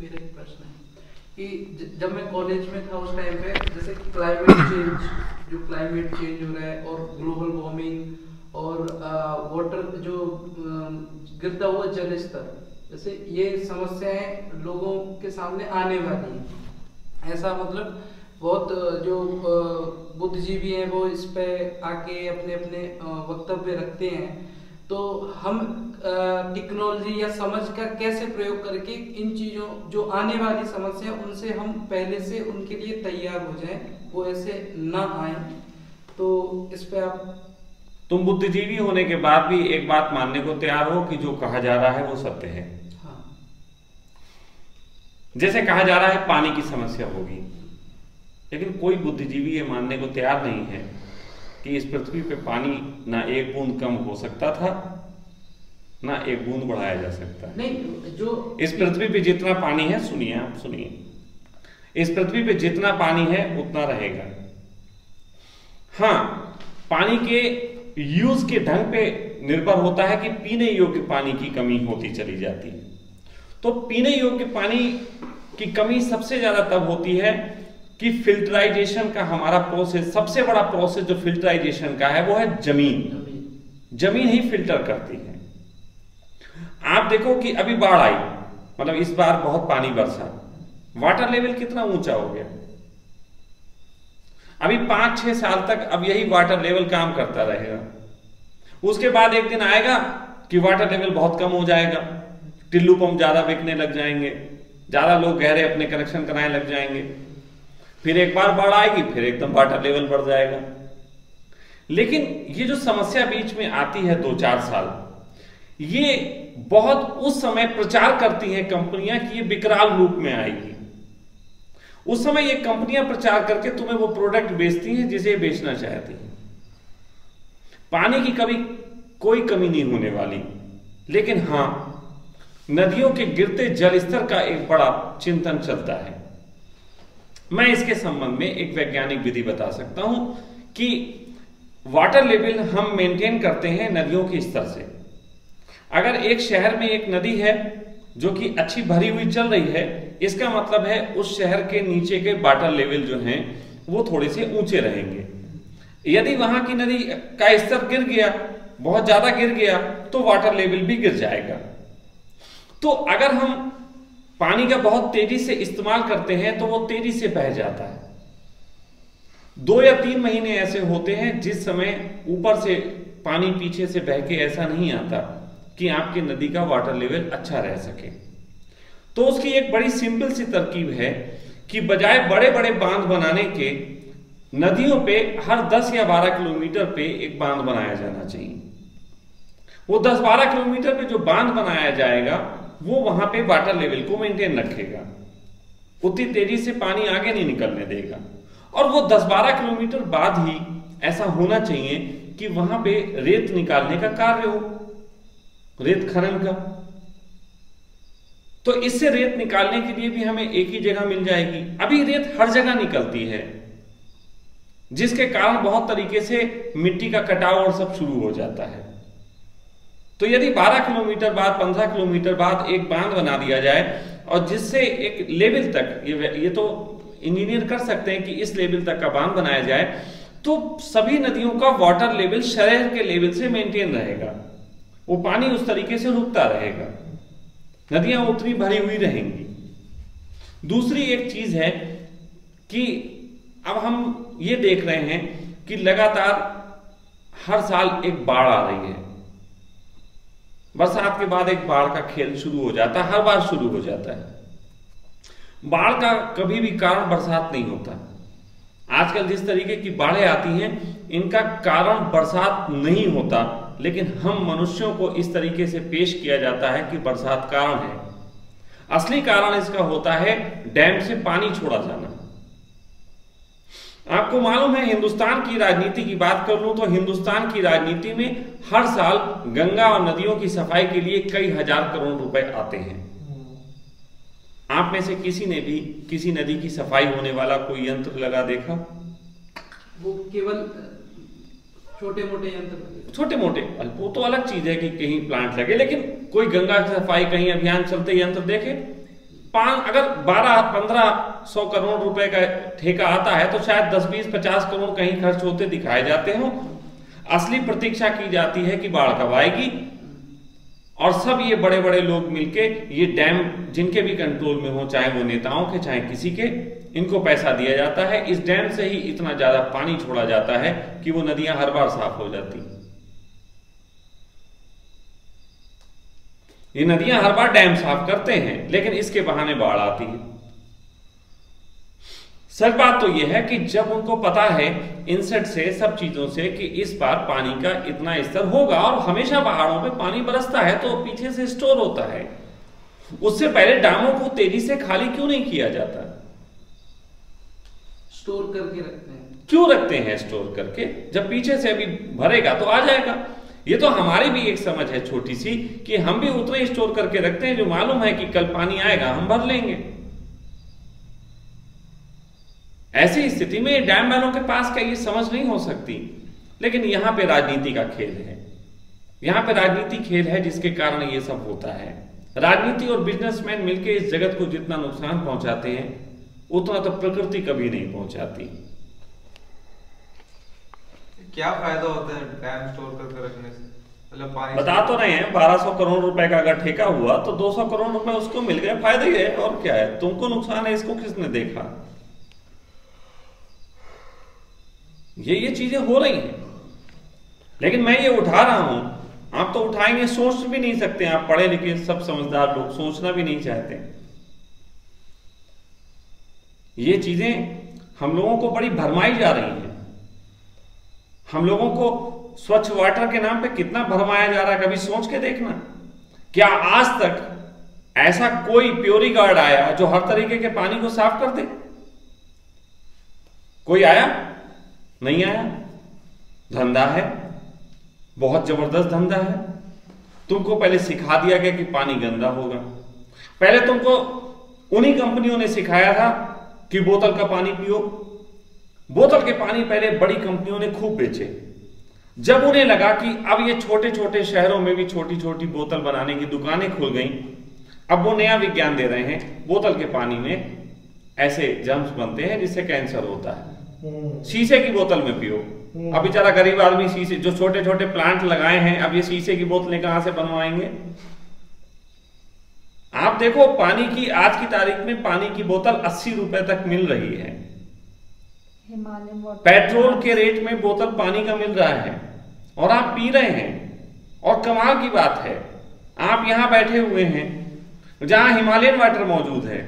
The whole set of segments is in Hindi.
मेरा एक प्रश्न है कि जब मैं कॉलेज में था उस टाइम पे जैसे क्लाइमेट चेंज हो रहा है और ग्लोबल वार्मिंग और वाटर जो गिरता हुआ जल स्तर, जैसे ये समस्याएं लोगों के सामने आने वाली हैं, ऐसा मतलब बहुत जो बुद्धिजीवी हैं वो इस पे आके अपने अपने वक्तव्य रखते हैं। तो हम टेक्नोलॉजी या समझ का कैसे प्रयोग करके इन चीज़ों जो आने वाली समस्या उनसे हम पहले से उनके लिए तैयार हो जाएं, वो ऐसे ना आए। तो इस पे आप, तुम बुद्धिजीवी होने के बाद भी एक बात मानने को तैयार हो कि जो कहा जा रहा है वो सत्य है। हाँ, जैसे कहा जा रहा है पानी की समस्या होगी, लेकिन कोई बुद्धिजीवी ये मानने को तैयार नहीं है कि इस पृथ्वी पे पानी ना एक बूंद कम हो सकता था, ना एक बूंद बढ़ाया जा सकता है। नहीं, जो इस पृथ्वी पे जितना पानी है, सुनिए आप सुनिए, इस पृथ्वी पे जितना पानी है उतना रहेगा। हाँ, पानी के यूज के ढंग पे निर्भर होता है कि पीने योग्य पानी की कमी होती चली जाती है। तो पीने योग्य पानी की कमी सबसे ज्यादा तब होती है कि फिल्टराइजेशन का हमारा प्रोसेस, सबसे बड़ा प्रोसेस जो फिल्टराइजेशन का है वो है जमीन ही फिल्टर करती है। आप देखो कि अभी बाढ़ आई, मतलब इस बार बहुत पानी बरसा, वाटर लेवल कितना ऊंचा हो गया। अभी 5-6 साल तक अब यही वाटर लेवल काम करता रहेगा। उसके बाद एक दिन आएगा कि वाटर लेवल बहुत कम हो जाएगा, टिल्लू पंप ज्यादा बिकने लग जाएंगे, ज्यादा लोग गहरे अपने कनेक्शन कराने लग जाएंगे, फिर एक बार बाढ़ आएगी, फिर एकदम वाटर लेवल बढ़ जाएगा। लेकिन ये जो समस्या बीच में आती है 2-4 साल, ये बहुत उस समय प्रचार करती हैं कंपनियां कि ये विकराल रूप में आएगी। उस समय ये कंपनियां प्रचार करके तुम्हें वो प्रोडक्ट बेचती हैं जिसे बेचना चाहती हैं। पानी की कभी कोई कमी नहीं होने वाली, लेकिन हां, नदियों के गिरते जल स्तर का एक बड़ा चिंतन चलता है। मैं इसके संबंध में एक वैज्ञानिक विधि बता सकता हूं कि वाटर लेवल हम मेंटेन करते हैं नदियों के स्तर से। अगर एक शहर में एक नदी है जो कि अच्छी भरी हुई चल रही है, इसका मतलब है उस शहर के नीचे के वाटर लेवल जो हैं वो थोड़े से ऊंचे रहेंगे। यदि वहां की नदी का स्तर गिर गया, बहुत ज्यादा गिर गया, तो वाटर लेवल भी गिर जाएगा। तो अगर हम पानी का बहुत तेजी से इस्तेमाल करते हैं तो वो तेजी से बह जाता है। 2 या 3 महीने ऐसे होते हैं जिस समय ऊपर से पानी पीछे से बह के ऐसा नहीं आता कि आपकी नदी का वाटर लेवल अच्छा रह सके। तो उसकी एक बड़ी सिंपल सी तरकीब है कि बजाय बड़े बड़े बांध बनाने के, नदियों पे हर 10 या 12 किलोमीटर पे एक बांध बनाया जाना चाहिए। वो 10-12 किलोमीटर पे जो बांध बनाया जाएगा वो वहां पे वाटर लेवल को मेंटेन रखेगा, उतनी तेजी से पानी आगे नहीं निकलने देगा। और वो 10-12 किलोमीटर बाद ही ऐसा होना चाहिए कि वहां पे रेत निकालने का कार्य हो, रेत खनन का। तो इससे रेत निकालने के लिए भी हमें एक ही जगह मिल जाएगी। अभी रेत हर जगह निकलती है, जिसके कारण बहुत तरीके से मिट्टी का कटाव और सब शुरू हो जाता है। तो यदि 12 किलोमीटर बाद, 15 किलोमीटर बाद एक बांध बना दिया जाए और जिससे एक लेवल तक, ये तो इंजीनियर कर सकते हैं कि इस लेवल तक का बांध बनाया जाए, तो सभी नदियों का वाटर लेवल शहर के लेवल से मेंटेन रहेगा। वो पानी उस तरीके से रुकता रहेगा, नदियां उतनी भरी हुई रहेंगी। दूसरी एक चीज है कि अब हम ये देख रहे हैं कि लगातार हर साल एक बाढ़ आ रही है। बरसात के बाद एक बाढ़ का खेल शुरू हो जाता है, हर बार शुरू हो जाता है। बाढ़ का कभी भी कारण बरसात नहीं होता। आजकल जिस तरीके की बाढ़ें आती हैं, इनका कारण बरसात नहीं होता, लेकिन हम मनुष्यों को इस तरीके से पेश किया जाता है कि बरसात कारण है। असली कारण इसका होता है डैम से पानी छोड़ा जाना। आपको मालूम है, हिंदुस्तान की राजनीति की बात कर लूं तो हिंदुस्तान की राजनीति में हर साल गंगा और नदियों की सफाई के लिए कई हजार करोड़ रुपए आते हैं। आप में से किसी ने भी किसी नदी की सफाई होने वाला कोई यंत्र लगा देखा? वो केवल छोटे मोटे यंत्र, छोटे मोटे, वो तो अलग चीज है कि कहीं प्लांट लगे, लेकिन कोई गंगा की सफाई कहीं अभियान चलते यंत्र देखे? अगर 12-1500 करोड़ रुपए का ठेका आता है तो शायद 10-20-50 करोड़ कहीं खर्च होते दिखाए जाते हो। असली प्रतीक्षा की जाती है कि बाढ़ कब आएगी, और सब ये बड़े बड़े लोग मिलके ये डैम जिनके भी कंट्रोल में हो, चाहे वो नेताओं के चाहे किसी के, इनको पैसा दिया जाता है। इस डैम से ही इतना ज्यादा पानी छोड़ा जाता है कि वो नदियां हर बार साफ हो जाती। ये नदियां हर बार डैम साफ करते हैं, लेकिन इसके बहाने बाढ़ आती है। सच बात तो यह है कि जब उनको पता है इनसेट से, सब चीजों से, कि इस बार पानी का इतना स्तर होगा, और हमेशा पहाड़ों पे पानी बरसता है तो पीछे से स्टोर होता है, उससे पहले डैमों को तेजी से खाली क्यों नहीं किया जाता? स्टोर करके रखते हैं। क्यों रखते हैं स्टोर करके? जब पीछे से अभी भरेगा तो आ जाएगा। ये तो हमारी भी एक समझ है छोटी सी, कि हम भी उतना ही स्टोर करके रखते हैं जो मालूम है कि कल पानी आएगा हम भर लेंगे। ऐसी स्थिति में डैम वालों के पास का ये समझ नहीं हो सकती। लेकिन यहां पे राजनीति का खेल है, यहां पे राजनीति खेल है, जिसके कारण ये सब होता है। राजनीति और बिजनेसमैन मिलकर इस जगत को जितना नुकसान पहुंचाते हैं उतना तो प्रकृति कभी नहीं पहुंचाती। क्या फायदा होता है डैम स्टोर करके रखने से? मतलब पानी बता तो रहे हैं 1200 करोड़ रुपए का अगर ठेका हुआ तो 200 करोड़ रुपए उसको मिल गए, फायदा ही है, और क्या है? तुमको नुकसान है, इसको किसने देखा? ये चीजें हो रही हैं, लेकिन मैं ये उठा रहा हूं, आप तो उठाएंगे, सोच भी नहीं सकते। आप पढ़े लिखे सब समझदार लोग सोचना भी नहीं चाहते। ये चीजें हम लोगों को बड़ी भरमाई जा रही हैं। हम लोगों को स्वच्छ वाटर के नाम पे कितना भरमाया जा रहा है, कभी सोच के देखना। क्या आज तक ऐसा कोई प्योरी गार्ड आया जो हर तरीके के पानी को साफ कर दे? कोई आया? नहीं आया। धंधा है, बहुत जबरदस्त धंधा है। तुमको पहले सिखा दिया गया कि पानी गंदा होगा। पहले तुमको उन्हीं कंपनियों ने सिखाया था कि बोतल का पानी पियो। बोतल के पानी पहले बड़ी कंपनियों ने खूब बेचे। जब उन्हें लगा कि अब ये छोटे छोटे शहरों में भी छोटी छोटी बोतल बनाने की दुकानें खुल गई, अब वो नया विज्ञान दे रहे हैं, बोतल के पानी में ऐसे जर्म्स बनते हैं जिससे कैंसर होता है, शीशे की बोतल में पियो। अब बेचारा गरीब आदमी शीशे, जो छोटे छोटे प्लांट लगाए हैं, अब ये शीशे की बोतलें कहां से बनवाएंगे? आप देखो, पानी की आज की तारीख में पानी की बोतल 80 रुपए तक मिल रही है। पेट्रोल के रेट में बोतल पानी का मिल रहा है और आप पी रहे हैं। और कमाल की बात है, आप यहां बैठे हुए हैं जहां हिमालयन वाटर मौजूद है,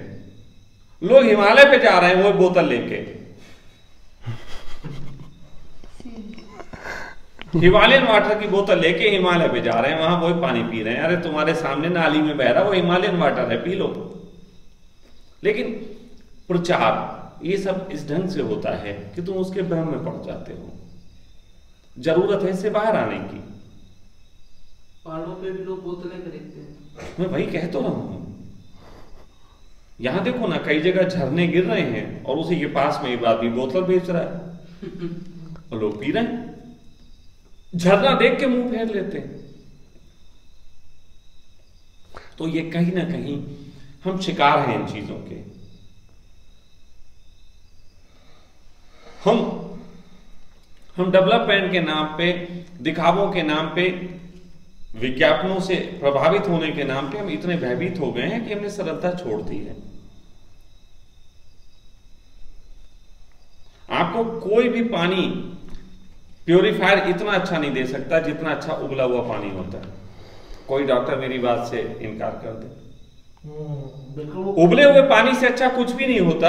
लोग हिमालय पे जा रहे हैं वो बोतल लेके। हिमालयन वाटर की बोतल लेके हिमालय पे जा रहे हैं, वहां वही पानी पी रहे हैं। अरे तुम्हारे सामने नाली में बह रहा वो हिमालयन वाटर है, पी लो। लेकिन प्रचार ये सब इस ढंग से होता है कि तुम उसके भ्रम में पड़ जाते हो। जरूरत है इससे बाहर आने की। पहाड़ों पे भी लोग बोतलें खरीदते हैं। मैं वही कह तो रहा हूं। यहां देखो ना, कई जगह झरने गिर रहे हैं और उसी के पास में एक आदमी बोतल बेच रहा है और लोग पी रहे हैं। झरना देख के मुंह फेर लेते हैं। तो ये कहीं ना कहीं हम शिकार हैं इन चीजों के। हम डेवलपमेंट के नाम पे, दिखावों के नाम पे, विज्ञापनों से प्रभावित होने के नाम पे हम इतने भयभीत हो गए हैं कि हमने सरलता छोड़ दी है। आपको कोई भी पानी प्योरीफायर इतना अच्छा नहीं दे सकता जितना अच्छा उबला हुआ पानी होता है। कोई डॉक्टर मेरी बात से इनकार कर दे। उबले हुए पानी से अच्छा कुछ भी नहीं होता।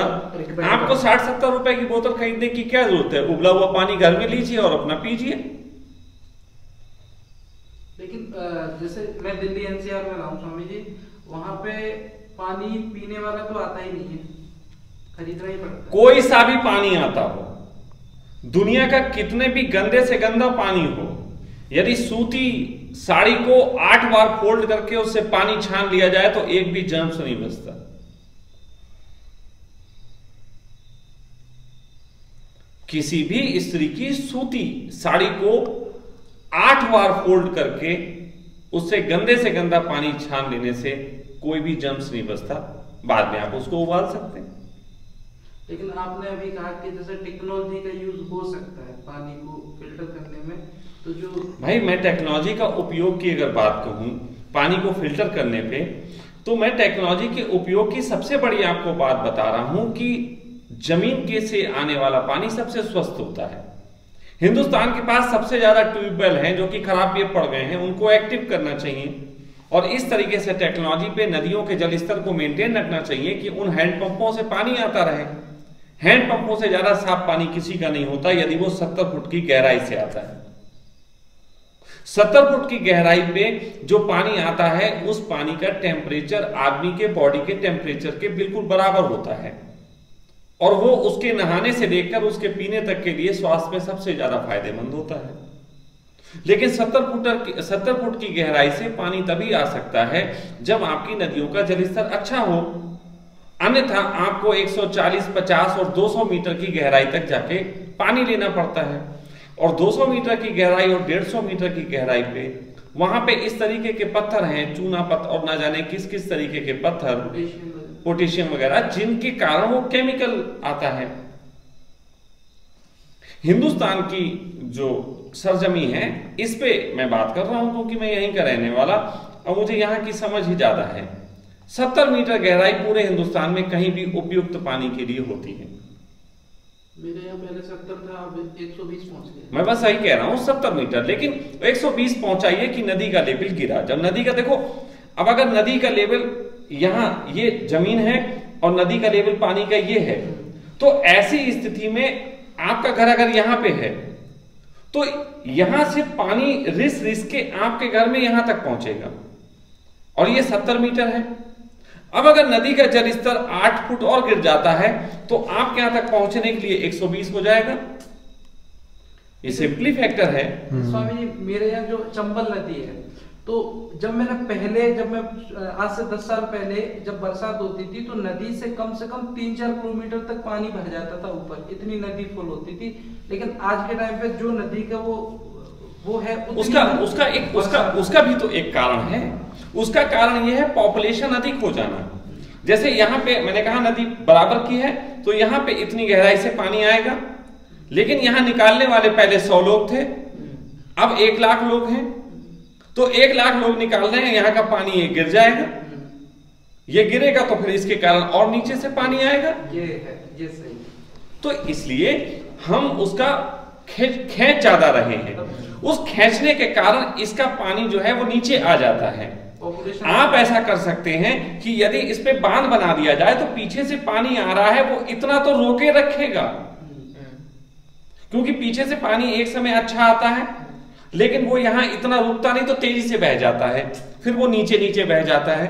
आपको 60-70 रुपए की बोतल खरीदने की क्या जरूरत है? उबला हुआ पानी घर में लीजिए और अपना पीजिए। लेकिन जैसे मैं दिल्ली एनसीआर में रहा हूँ स्वामी जी, वहां पे पानी पीने वाला तो आता ही नहीं है, खरीदना ही पड़ता है। कोई सा भी पानी आता हो, दुनिया का कितने भी गंदे से गंदा पानी हो, यदि सूती साड़ी को 8 बार फोल्ड करके उससे पानी छान लिया जाए तो एक भी जर्म्स नहीं बचता। किसी भी स्त्री की सूती साड़ी को 8 बार फोल्ड करके उससे गंदे से गंदा पानी छान लेने से कोई भी जर्म्स नहीं बचता। बाद में आप उसको उबाल सकते हैं। लेकिन आपने अभी कहा कि जैसे टेक्नोलॉजी का यूज हो सकता है पानी को फिल्टर करने में, तो जो भाई मैं टेक्नोलॉजी का उपयोग की अगर बात कहूं पानी को फिल्टर करने पे, तो मैं टेक्नोलॉजी के उपयोग की सबसे बड़ी आपको बात बता रहा हूं कि जमीन के से आने वाला पानी सबसे स्वस्थ होता है। हिंदुस्तान के पास सबसे ज्यादा ट्यूबवेल हैं जो कि खराब भी पड़ गए हैं, उनको एक्टिव करना चाहिए और इस तरीके से टेक्नोलॉजी पे नदियों के जल स्तर को मेंटेन रखना चाहिए कि उन हैंडपंपों से पानी आता रहे। हैंडपंपों से ज्यादा साफ पानी किसी का नहीं होता यदि वो 70 फुट की गहराई से आता है। 70 फुट की गहराई पे जो पानी आता है उस पानी का टेम्परेचर आदमी के बॉडी के टेम्परेचर के बिल्कुल बराबर होता है और वो उसके नहाने से लेकर उसके पीने तक के लिए स्वास्थ्य में सबसे ज्यादा फायदेमंद होता है। लेकिन 70 फुट की गहराई से पानी तभी आ सकता है जब आपकी नदियों का जलस्तर अच्छा हो, अन्यथा आपको 140, 50 और 200 मीटर की गहराई तक जाके पानी लेना पड़ता है और 200 मीटर की गहराई और 150 मीटर की गहराई पे वहां पे इस तरीके के पत्थर हैं, चूना पत्थर और ना जाने किस किस तरीके के पत्थर, पोटेशियम वगैरह, जिनके कारण वो केमिकल आता है। हिंदुस्तान की जो सरजमी है इस पे मैं बात कर रहा हूं क्योंकि मैं यहीं का रहने वाला और मुझे यहाँ की समझ ही ज्यादा है। 70 मीटर गहराई पूरे हिंदुस्तान में कहीं भी उपयुक्त पानी के लिए होती है। मेरे यहाँ पहले 70 था, अब 120 पहुंच गया। मैं बस सही कह रहा हूँ 70 मीटर, लेकिन 120 पहुंचाइए कि नदी का लेवल गिरा। जब नदी का देखो, अब अगर नदी का लेवल यहाँ ये जमीन है और नदी का लेवल पानी का ये है, तो ऐसी स्थिति में आपका घर अगर यहाँ पे है तो यहां से पानी रिस के आपके घर में यहां तक पहुंचेगा और ये 70 मीटर है। अब अगर नदी का जल स्तर 8 फुट और गिर जाता है तो आपके यहां तक पहुंचने के लिए 120 हो जाएगा। ये सिंपली फैक्टर है। स्वामी जी, मेरे यहाँ जो चंबल नदी है, तो जब मैं आज से 10 साल पहले जब बरसात होती थी तो नदी से कम 3-4 किलोमीटर तक पानी भर जाता था ऊपर, इतनी नदी फुल होती थी। लेकिन आज के टाइम पे जो नदी का वो है उसका भी तो एक कारण है। उसका कारण यह है पॉपुलेशन अधिक हो जाना। जैसे यहाँ पे मैंने कहा नदी बराबर की है तो यहाँ पे इतनी गहराई से पानी आएगा, लेकिन यहाँ निकालने वाले पहले 100 लोग थे, अब 1 लाख लोग हैं, तो 1 लाख लोग निकाल रहे हैं, यहाँ का पानी ये गिर जाएगा। ये गिरेगा तो फिर इसके कारण और नीचे से पानी आएगा। ये सही। तो इसलिए हम उसका खींच ज्यादा रहे हैं, उस खींचने के कारण इसका पानी जो है वो नीचे आ जाता है। आप ऐसा कर सकते हैं कि यदि इस पे बांध बना दिया जाए तो पीछे से पानी आ रहा है वो इतना तो रोके रखेगा, क्योंकि पीछे से पानी एक समय अच्छा आता है लेकिन वो यहां इतना रुकता नहीं, तो तेजी से बह जाता है, फिर वो नीचे नीचे बह जाता है।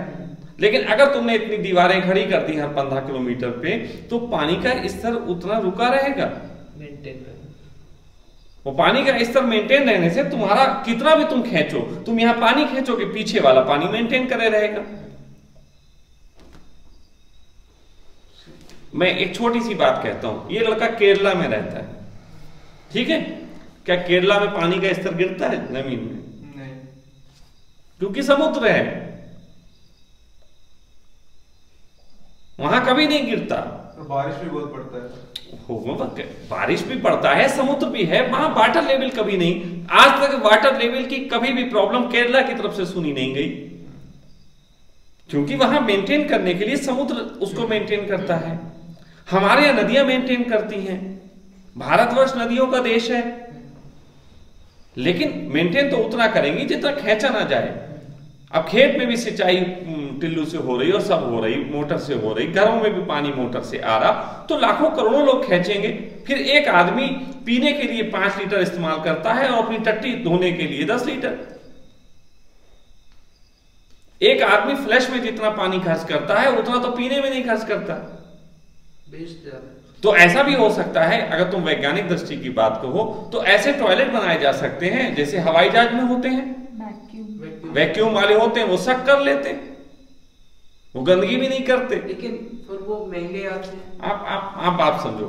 लेकिन अगर तुमने इतनी दीवारें खड़ी कर दी हर 15 किलोमीटर पे तो पानी का स्तर उतना रुका रहेगा। वो पानी का स्तर मेंटेन रहने से तुम्हारा कितना भी तुम खींचो, तुम यहां पानी खींचोगे, पीछे वाला पानी मेंटेन करे रहेगा। मैं एक छोटी सी बात कहता हूं, ये लड़का केरला में रहता है, ठीक है? क्या केरला में पानी का स्तर गिरता है जमीन में? नहीं, क्योंकि समुद्र है, वहां कभी नहीं गिरता। तो बारिश भी बहुत पड़ता है। बारिश भी पड़ता है, समुद्र भी है, वहां वाटर लेवल कभी नहीं, आज तक वाटर लेवल की कभी भी प्रॉब्लम केरला की तरफ से सुनी नहीं गई, क्योंकि वहां मेंटेन करने के लिए समुद्र उसको मेंटेन करता है। हमारे यहां नदियां मेंटेन करती हैं, भारतवर्ष नदियों का देश है, लेकिन मेंटेन तो उतना करेंगी जितना खींचा ना जाए। अब खेत में भी सिंचाई टिल्लू से हो रही और सब हो रही, मोटर से हो रही, घरों में भी पानी मोटर से आ रहा, तो लाखों करोड़ों लोग खींचेंगे। फिर एक आदमी पीने के लिए 5 लीटर इस्तेमाल करता है और अपनी टट्टी धोने के लिए 10 लीटर। एक आदमी फ्लैश में जितना पानी खर्च करता है उतना तो पीने में नहीं खर्च करता। तो ऐसा भी हो सकता है, अगर तुम वैज्ञानिक दृष्टि की बात कहो तो ऐसे टॉयलेट बनाए जा सकते हैं जैसे हवाई जहाज में होते हैं, वैक्यूम वाले होते हैं, वो सक कर लेते हैं, वो गंदगी भी नहीं करते। लेकिन फिर वो महंगे आते हैं। आप बात समझो,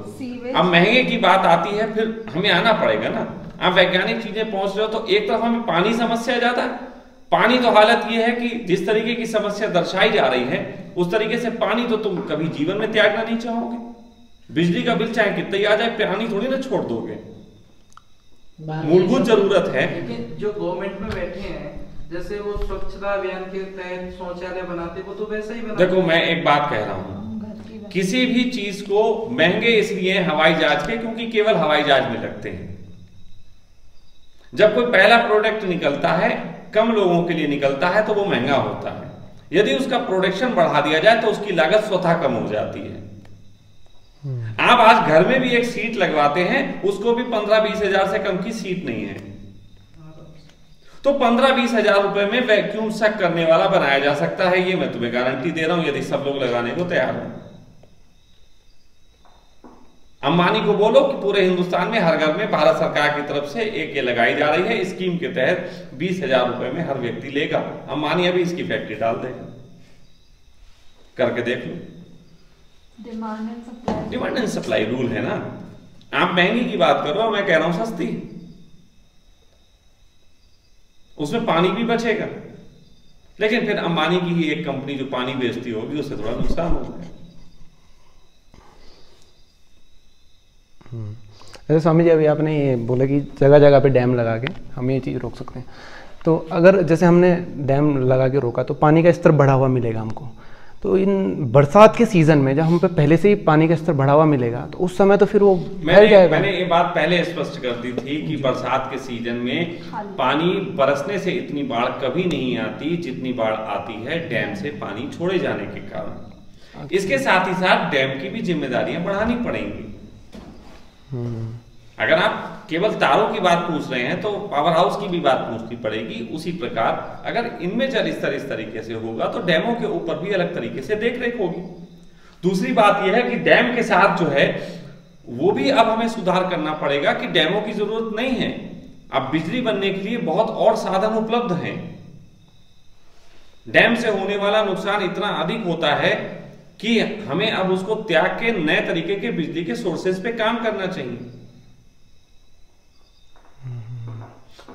अब महंगे की बात आती है, फिर हमें आना पड़ेगा ना। आप वैज्ञानिक चीजें पहुंच रहे हो तो एक तरफ हमें पानी समस्या ज्यादा है, पानी तो हालत ये है कि जिस तरीके की समस्या दर्शाई जा रही है उस तरीके से पानी तो तुम कभी जीवन में त्यागना नहीं चाहोगे। बिजली का बिल चाहे कितना ही आ जाए, पानी थोड़ी ना छोड़ दोगे, मूलभूत जरूरत है। लेकिन जो गवर्नमेंट में बैठे हैं, जैसे वो स्वच्छता अभियान के तहत शौचालय बनाते, वो तो वैसा ही बनाते। देखो मैं एक बात कह रहा हूं, किसी भी चीज को महंगे इसलिए हवाई जहाज के क्योंकि केवल हवाई जहाज में लगते हैं। जब कोई पहला प्रोडक्ट निकलता है, कम लोगों के लिए निकलता है, तो वो महंगा होता है। यदि उसका प्रोडक्शन बढ़ा दिया जाए तो उसकी लागत स्वतः कम हो जाती है। आप आज घर में भी एक सीट लगवाते हैं, उसको भी 15-20 हजार से कम की सीट नहीं है। तो 15-20 हजार रुपए में वैक्यूम सक करने वाला बनाया जा सकता है, ये मैं तुम्हें गारंटी दे रहा हूं, यदि सब लोग लगाने को तैयार हो। अंबानी को बोलो कि पूरे हिंदुस्तान में हर घर में भारत सरकार की तरफ से एक ये लगाई जा रही है स्कीम के तहत 20,000 रुपए में हर व्यक्ति लेगा। अंबानी अभी इसकी फैक्ट्री डाल देगा, करके देख लो। डिमांड एंड सप्लाई रूल है ना। आप महंगी की बात करो, मैं कह रहा हूं सस्ती, उसमें पानी भी बचेगा। लेकिन फिर अंबानी की ही एक कंपनी जो पानी बेचती होगी उससे थोड़ा नुकसान होगा। जैसे स्वामी जी अभी आपने ये बोला कि जगह जगह पे डैम लगा के हम ये चीज़ रोक सकते हैं, तो अगर जैसे हमने डैम लगा के रोका तो पानी का स्तर बढ़ा हुआ मिलेगा हमको, तो इन बरसात के सीजन में जब हम पे पहले से ही पानी का स्तर बढ़ा हुआ मिलेगा तो उस समय तो फिर वो फैल जाएगा। मैंने ये बात पहले स्पष्ट कर दी थी कि बरसात के सीजन में पानी बरसने से इतनी बाढ़ कभी नहीं आती जितनी बाढ़ आती है डैम से पानी छोड़े जाने के कारण। इसके साथ ही साथ डैम की भी जिम्मेदारियां बढ़ानी पड़ेंगी। अगर आप केवल तारों की बात पूछ रहे हैं तो पावर हाउस की भी बात पूछनी पड़ेगी। उसी प्रकार अगर इनमें जल स्तर इस तरीके से होगा तो डैमों के ऊपर भी अलग तरीके से देखरेख होगी। दूसरी बात यह है कि डैम के साथ जो है वो भी अब हमें सुधार करना पड़ेगा कि डैमों की जरूरत नहीं है, अब बिजली बनने के लिए बहुत और साधन उपलब्ध हैं। डैम से होने वाला नुकसान इतना अधिक होता है कि हमें अब उसको त्याग के नए तरीके के बिजली के सोर्सेज पे काम करना चाहिए।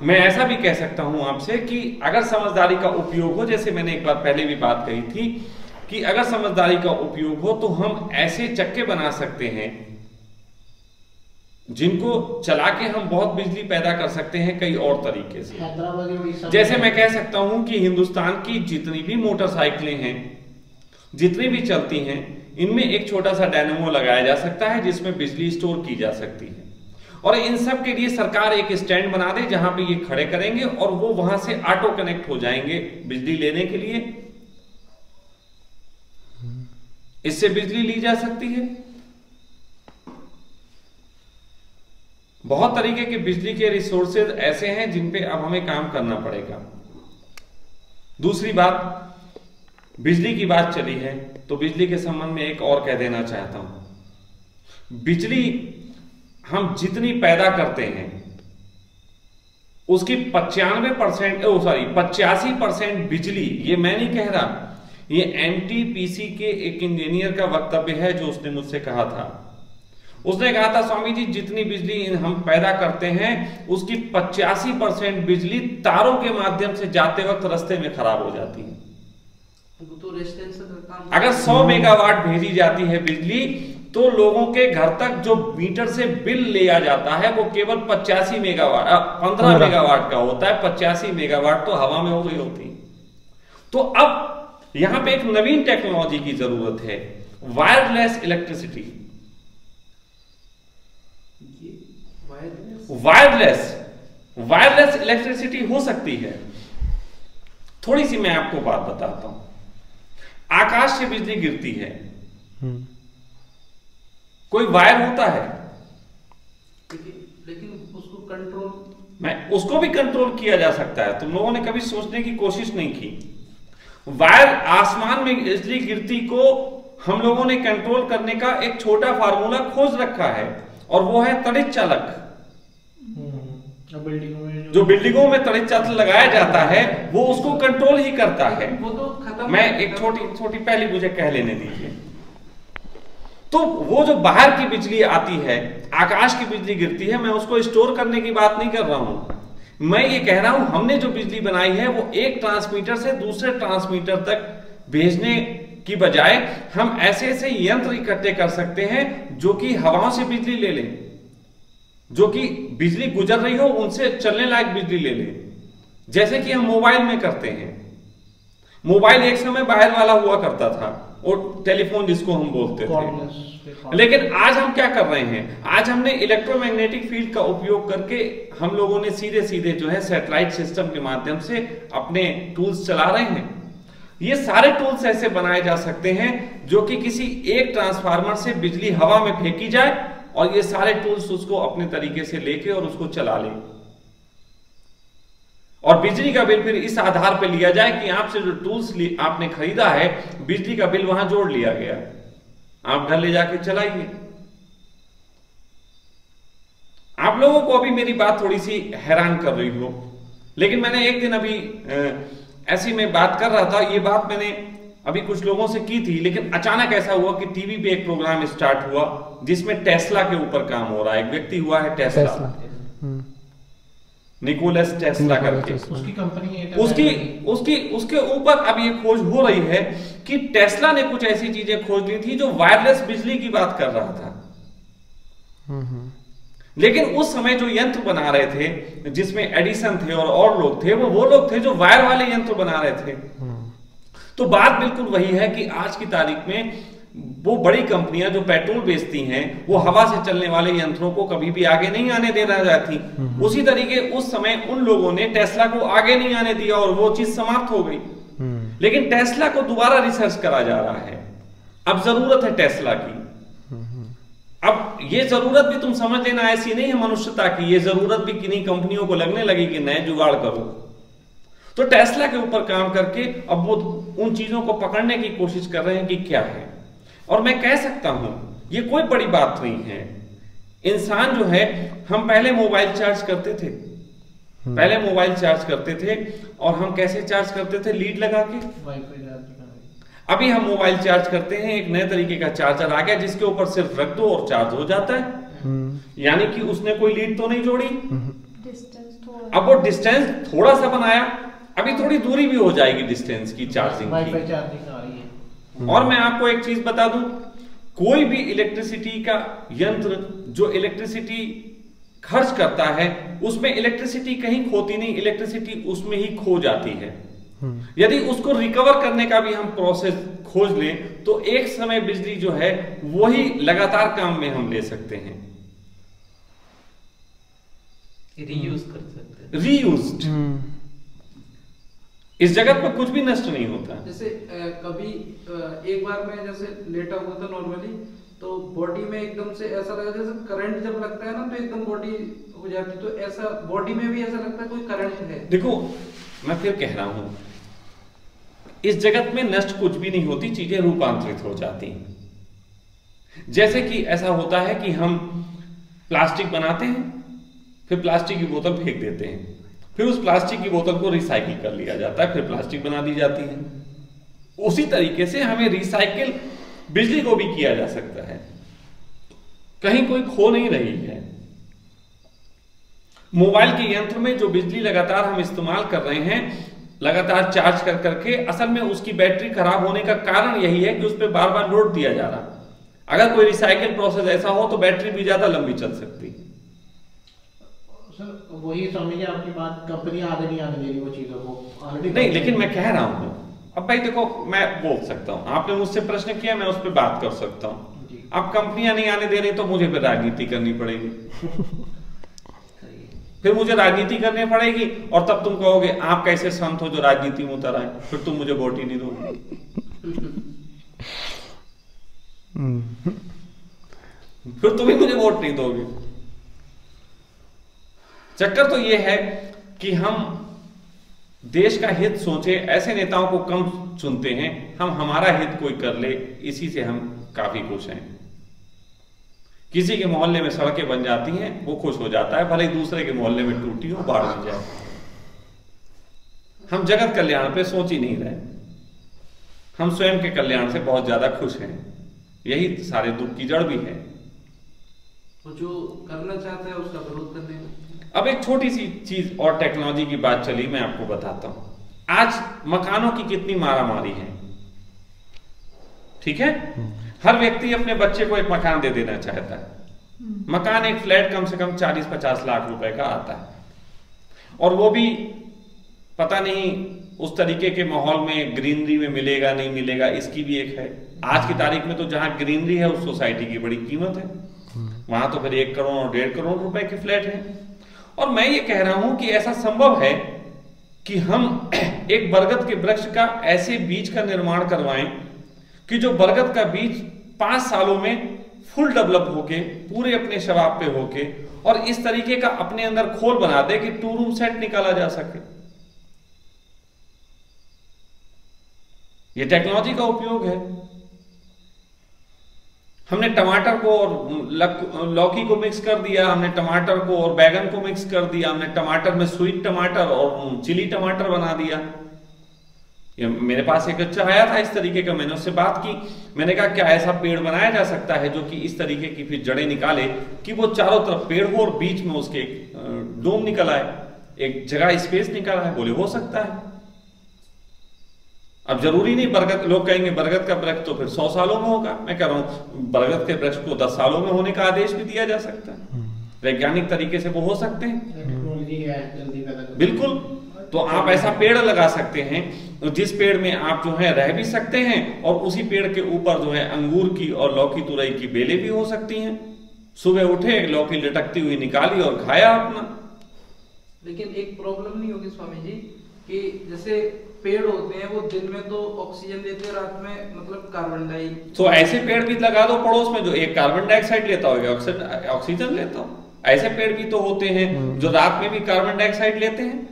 मैं ऐसा भी कह सकता हूं आपसे कि अगर समझदारी का उपयोग हो, जैसे मैंने एक बार पहले भी बात कही थी कि अगर समझदारी का उपयोग हो तो हम ऐसे चक्के बना सकते हैं जिनको चला के हम बहुत बिजली पैदा कर सकते हैं कई और तरीके से। जैसे मैं कह सकता हूं कि हिंदुस्तान की जितनी भी मोटरसाइकिलें हैं, जितनी भी चलती हैं, इनमें एक छोटा सा डायनेमो लगाया जा सकता है जिसमें बिजली स्टोर की जा सकती है। और इन सब के लिए सरकार एक स्टैंड बना दे जहां पे ये खड़े करेंगे और वो वहां से ऑटो कनेक्ट हो जाएंगे बिजली लेने के लिए। इससे बिजली ली जा सकती है। बहुत तरीके के बिजली के रिसोर्सेज ऐसे हैं जिन पे अब हमें काम करना पड़ेगा। दूसरी बात, बिजली की बात चली है तो बिजली के संबंध में एक और कह देना चाहता हूं। बिजली हम जितनी पैदा करते हैं उसकी 85% बिजली, ये मैं नहीं कह रहा, ये एनटीपीसी के एक इंजीनियर का वक्तव्य है जो उसने मुझसे कहा था। उसने कहा था स्वामी जी जितनी बिजली हम पैदा करते हैं उसकी 85% बिजली तारों के माध्यम से जाते वक्त रास्ते में खराब हो जाती है। अगर 100 मेगावाट भेजी जाती है बिजली तो लोगों के घर तक जो मीटर से बिल लिया जाता है वो केवल 15 मेगावाट का होता है। 85 मेगावाट तो हवा में हो गई होती। तो अब यहां पे एक नवीन टेक्नोलॉजी की जरूरत है, वायरलेस इलेक्ट्रिसिटी। वायरलेस इलेक्ट्रिसिटी हो सकती है। थोड़ी सी मैं आपको बात बताता हूं। आकाश से बिजली गिरती है, कोई वायर होता है, लेकिन उसको भी कंट्रोल किया जा सकता है। तुम लोगों ने कभी सोचने की कोशिश नहीं की। वायर आसमान में बिजली गिरती को हम लोगों ने कंट्रोल करने का एक छोटा फार्मूला खोज रखा है और वो है तड़ित चालक। जो बिल्डिंगों में तड़ित चालक लगाया जाता है वो उसको कंट्रोल ही करता है। वो तो खत्म। मैं एक छोटी पहले मुझे कह लेने दीजिए। तो वो जो बाहर की बिजली आती है, आकाश की बिजली गिरती है, मैं उसको स्टोर करने की बात नहीं कर रहा हूं। मैं ये कह रहा हूं हमने जो बिजली बनाई है वो एक ट्रांसमीटर से दूसरे ट्रांसमीटर तक भेजने की बजाय हम ऐसे ऐसे यंत्र इकट्ठे कर सकते हैं जो कि हवाओं से बिजली ले लें, जो कि बिजली गुजर रही हो उनसे चलने लायक बिजली ले लें, जैसे कि हम मोबाइल में करते हैं। मोबाइल एक समय वायर वाला हुआ करता था और टेलीफोन जिसको हम बोलते थे, लेकिन आज हम क्या कर रहे हैं, आज हमने इलेक्ट्रोमैग्नेटिक फील्ड का उपयोग करके हम लोगों ने सीधे सीधे जो है सैटेलाइट सिस्टम के माध्यम से अपने टूल्स चला रहे हैं। ये सारे टूल्स ऐसे बनाए जा सकते हैं जो कि किसी एक ट्रांसफार्मर से बिजली हवा में फेंकी जाए और ये सारे टूल्स उसको अपने तरीके से लेके और उसको चला ले, और बिजली का बिल फिर इस आधार पर लिया जाए कि आपसे जो टूल्स आपने खरीदा है बिजली का बिल वहां जोड़ लिया गया, आप घर ले जाके चलाइए। आप लोगों को अभी मेरी बात थोड़ी सी हैरान कर रही हो, लेकिन मैंने एक दिन अभी ऐसी में बात कर रहा था, ये बात मैंने अभी कुछ लोगों से की थी, लेकिन अचानक ऐसा हुआ कि टीवी पे एक प्रोग्राम स्टार्ट हुआ जिसमें टेस्ला के ऊपर काम हो रहा है। एक व्यक्ति हुआ है टेस्ला, निकोलस टेस्ला करके, उसकी कंपनी है, उसके ऊपर अब ये खोज हो रही है कि टेस्ला ने कुछ ऐसी चीजें खोज ली थी जो वायरलेस बिजली की बात कर रहा था। लेकिन उस समय जो यंत्र बना रहे थे जिसमें एडिसन थे और लोग थे, वो लोग थे जो वायर वाले यंत्र बना रहे थे। तो बात बिल्कुल वही है कि आज की तारीख में वो बड़ी कंपनियां जो पेट्रोल बेचती हैं वो हवा से चलने वाले यंत्रों को कभी भी आगे नहीं आने देना चाहती। उसी तरीके उस समय उन लोगों ने टेस्ला को आगे नहीं आने दिया और वो चीज समाप्त हो गई। लेकिन टेस्ला को दोबारा रिसर्च करा जा रहा है, अब जरूरत है टेस्ला की। अब ये जरूरत भी तुम समझ लेना ऐसी नहीं है मनुष्यता की, ये जरूरत भी किन्हीं कंपनियों को लगने लगी कि नए जुगाड़ करो। तो टेस्ला के ऊपर काम करके अब वो उन चीजों को पकड़ने की कोशिश कर रहे हैं कि क्या है। और मैं कह सकता हूं ये कोई बड़ी बात नहीं है। इंसान जो है, हम पहले मोबाइल चार्ज करते थे, और हम कैसे चार्ज करते थे, लीड लगा के। अभी हम मोबाइल चार्ज करते हैं, एक नए तरीके का चार्जर आ गया जिसके ऊपर सिर्फ रख दो और चार्ज हो जाता है। यानी कि उसने कोई लीड तो नहीं जोड़ी। अब वो डिस्टेंस थोड़ा सा बनाया, अभी थोड़ी दूरी भी हो जाएगी डिस्टेंस की चार्जिंग की। और मैं आपको एक चीज बता दूं, कोई भी इलेक्ट्रिसिटी का यंत्र जो इलेक्ट्रिसिटी खर्च करता है उसमें इलेक्ट्रिसिटी कहीं खोती नहीं, इलेक्ट्रिसिटी उसमें ही खो जाती है। यदि उसको रिकवर करने का भी हम प्रोसेस खोज लें तो एक समय बिजली जो है वही लगातार काम में हम ले सकते हैं, रीयूज कर सकते हैं। रीयूज्ड। इस जगत में कुछ भी नष्ट नहीं होता। जैसे कभी एक बार मैं जैसे लेटा हुआ था नॉर्मली, तो बॉडी में एकदम से ऐसा लगा जैसे करंट जब लगता है ना तो एकदम बॉडी हो जाती है, तो ऐसा बॉडी में भी ऐसा लगता है कोई करंट है। देखो मैं फिर कह रहा हूं, इस जगत में नष्ट कुछ भी नहीं होती, चीजें रूपांतरित हो जाती हैं। जैसे कि ऐसा होता है कि हम प्लास्टिक बनाते हैं, फिर प्लास्टिक की बोतल फेंक देते हैं, फिर उस प्लास्टिक की बोतल को रिसाइकिल कर लिया जाता है, फिर प्लास्टिक बना दी जाती है। उसी तरीके से हमें रिसाइकिल बिजली को भी किया जा सकता है, कहीं कोई खो नहीं रही है। मोबाइल के यंत्र में जो बिजली लगातार हम इस्तेमाल कर रहे हैं, लगातार चार्ज कर करके, असल में उसकी बैटरी खराब होने का कारण यही है कि उस पर बार बार लोड दिया जा रहा। अगर कोई रिसाइकिल प्रोसेस ऐसा हो तो बैटरी भी ज्यादा लंबी चल सकती। सर वही समझिए आपकी बात, कंपनी आगे नहीं आने दे रही वो चीजों को ऑलरेडी। नहीं, लेकिन मैं कह रहा हूं, अब भाई देखो मैं बोल सकता हूं, आपने मुझसे प्रश्न किया, मैं उस पर बात कर सकता हूं। अब कंपनियां नहीं आने दे रही तो मुझे फिर राजनीति करनी पड़ेगी। फिर मुझे राजनीति करनी पड़ेगी और तब तुम कहोगे आप कैसे संत हो जो राजनीति में उतर आए, फिर तुम मुझे वोट ही नहीं दोगे। फिर तुम ही मुझे वोट नहीं दोगे। चक्कर तो यह है कि हम देश का हित सोचे, ऐसे नेताओं को कम चुनते हैं। हम हमारा हित कोई कर ले, इसी से हम काफी खुश हैं। किसी के मोहल्ले में सड़कें बन जाती हैं वो खुश हो जाता है, भले ही दूसरे के मोहल्ले में टूटी हो, बाढ़ में जाए। हम जगत कल्याण पे सोच ही नहीं रहे, हम स्वयं के कल्याण से बहुत ज्यादा खुश हैं। यही सारे दुख की जड़ भी है। जो करना चाहता है उसका विरोध करने का। अब एक छोटी सी चीज और टेक्नोलॉजी की बात चली, मैं आपको बताता हूं। आज मकानों की कितनी मारामारी है, ठीक है। हर व्यक्ति अपने बच्चे को एक मकान दे देना चाहता है। मकान, एक फ्लैट कम से कम 40-50 लाख रुपए का आता है, और वो भी पता नहीं उस तरीके के माहौल में, ग्रीनरी में मिलेगा नहीं मिलेगा, इसकी भी एक है। आज की तारीख में तो जहां ग्रीनरी है उस सोसाइटी की बड़ी कीमत है, वहां तो फिर 1 करोड़ और 1.5 करोड़ रुपए के फ्लैट है। और मैं ये कह रहा हूं कि ऐसा संभव है कि हम एक बरगद के वृक्ष का ऐसे बीज का निर्माण करवाएं कि जो बरगद का बीज 5 सालों में फुल डेवलप होके, पूरे अपने शबाब पे होके, और इस तरीके का अपने अंदर खोल बना दे कि 2 रूम सेट निकाला जा सके। ये टेक्नोलॉजी का उपयोग है। हमने टमाटर को और लौकी को मिक्स कर दिया, हमने टमाटर को और बैगन को मिक्स कर दिया, हमने टमाटर में स्वीट टमाटर और चिली टमाटर बना दिया। मेरे पास एक बच्चा आया था इस तरीके का, मैंने उससे बात की, मैंने कहा क्या ऐसा पेड़ बनाया जा सकता है जो कि इस तरीके की फिर जड़ें निकाले कि वो चारों तरफ पेड़ हो और बीच में उसके डोम निकल आए, एक जगह स्पेस निकला है। बोले हो सकता है। अब जरूरी नहीं बरगद, लोग कहेंगे बरगद का वृक्ष तो फिर 100 सालों में होगा। मैं कह रहा हूं बरगद के वृक्ष को 10 सालों में होने का आदेश भी दिया जा सकता है, वैज्ञानिक तरीके से वो हो सकते हैं। बिल्कुल। तो आप ऐसा पेड़ लगा सकते हैं जिस पेड़ में आप जो है रह भी सकते हैं, और उसी पेड़ के ऊपर जो है अंगूर की और लौकी तुरई की बेलें भी हो सकती हैं। सुबह उठे, लौकी लटकती हुई निकाली और खाया अपना। लेकिन एक प्रॉब्लम नहीं होगी स्वामी जी कि जैसे पेड़ होते हैं वो दिन में तो ऑक्सीजन देते हैं, रात में मतलब कार्बन डाइऑक्साइड। तो ऐसे पेड़ भी लगा दो पड़ोस में जो एक कार्बन डाइऑक्साइड लेता होगा, ऑक्सीजन लेता हो। ऐसे पेड़ भी तो होते हैं जो रात में भी कार्बन डाइऑक्साइड लेते हैं।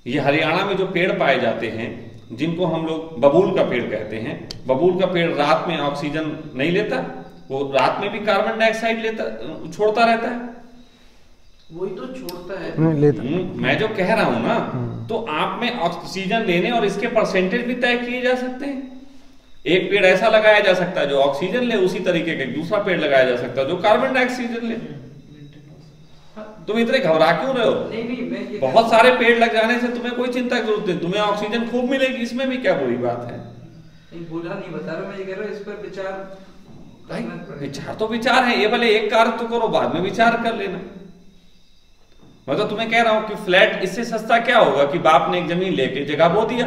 ये हरियाणा में जो पेड़ पाए जाते हैं, जिनको हम लोग बबूल का पेड़ कहते हैं, बबूल का पेड़ रात में ऑक्सीजन नहीं लेता, वो रात में भी कार्बन डाइऑक्साइड लेता, छोड़ता रहता है। वही तो छोड़ता है, मैं जो कह रहा हूं ना, तो आप में ऑक्सीजन लेने और इसके परसेंटेज भी तय किए जा सकते हैं। एक पेड़ ऐसा लगाया जा सकता है जो ऑक्सीजन ले, उसी तरीके का दूसरा पेड़ लगाया जा सकता है जो कार्बन डाइऑक्साइड ले। तुम इतने घबरा क्यों रहे हो? नहीं, बहुत सारे पेड़ लग जाने से तुम्हें कोई चिंता की जरूरत नहीं, तुम्हें ऑक्सीजन खूब मिलेगी, इसमें भी क्या बुरी बात है। नहीं, बुरा नहीं बता रहा मैं, ये कह रहा हूं इस पर विचार तो विचार है, ये भले एक कार्य तो करो, बाद में विचार कर लेना। मैं तो तुम्हें कह रहा हूं कि फ्लैट इससे सस्ता क्या होगा कि बाप ने एक जमीन लेके जगह बो दिया।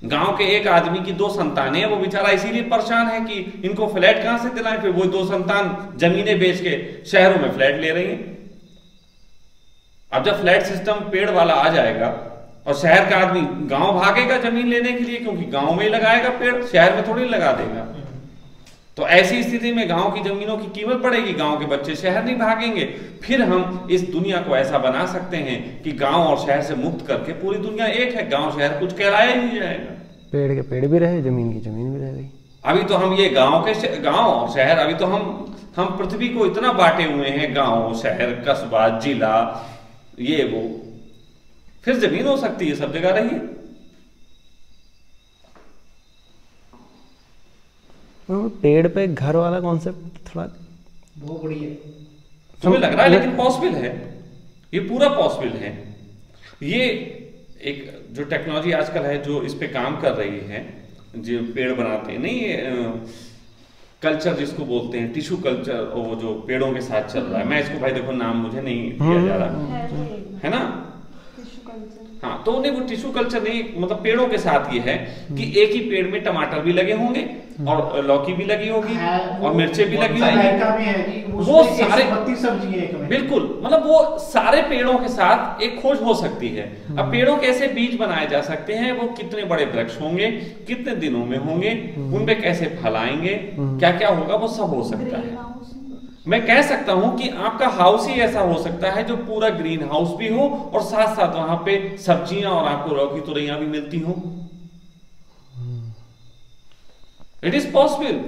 गांव के एक आदमी की 2 संतानें हैं, वो बेचारा इसीलिए परेशान है कि इनको फ्लैट कहां से दिलाएं। फिर वो 2 संतान जमीनें बेच के शहरों में फ्लैट ले रही हैं। अब जब फ्लैट सिस्टम पेड़ वाला आ जाएगा और शहर का आदमी गांव भागेगा जमीन लेने के लिए, क्योंकि गांव में ही लगाएगा पेड़, शहर में थोड़ी लगा देगा। तो ऐसी स्थिति में गांव की जमीनों की कीमत बढ़ेगी, गांव के बच्चे शहर नहीं भागेंगे। फिर हम इस दुनिया को ऐसा बना सकते हैं कि गांव और शहर से मुक्त करके पूरी दुनिया एक है, गांव शहर कुछ कहलाया ही नहीं जाएगा। पेड़ के पेड़ भी रहे, जमीन की जमीन भी रह गई। अभी तो हम ये गांव और शहर, अभी तो हम पृथ्वी को इतना बांटे हुए हैं, गांव शहर कस्बा जिला ये वो, फिर जमीन हो सकती है सब जगह रही। पेड़ पे घर वाला कॉन्सेप्ट थोड़ा बहुत बड़ी है, तुम्हें लग रहा है, लेकिन पॉसिबल है, ये पूरा पॉसिबल है। ये एक जो टेक्नोलॉजी आजकल है जो इस पे काम कर रही है, जो पेड़ बनाते हैं, नहीं कल्चर जिसको बोलते हैं, टिश्यू कल्चर, वो जो पेड़ों के साथ चल रहा है। मैं इसको भाई देखो नाम मुझे नहीं दिया जा रहा है ना, हाँ, तो नहीं वो टिश्यू कल्चर नहीं, मतलब पेड़ों के साथ ये है कि एक ही पेड़ में टमाटर भी लगे होंगे और लौकी भी लगी होगी और मिर्चें भी लगी होगी, वो सारे सब्जी है बिल्कुल, मतलब वो सारे पेड़ों के साथ एक खोज हो सकती है। अब पेड़ों के ऐसे बीज बनाए जा सकते हैं, वो कितने बड़े वृक्ष होंगे, कितने दिनों में होंगे, उनपे कैसे फैलाएंगे, क्या क्या होगा, वो सब हो सकता है। मैं कह सकता हूं कि आपका हाउस ही ऐसा हो सकता है जो पूरा ग्रीन हाउस भी हो और साथ साथ वहां पे सब्जियां और आपको लौकी तुरैयां भी मिलती हो। It is possible.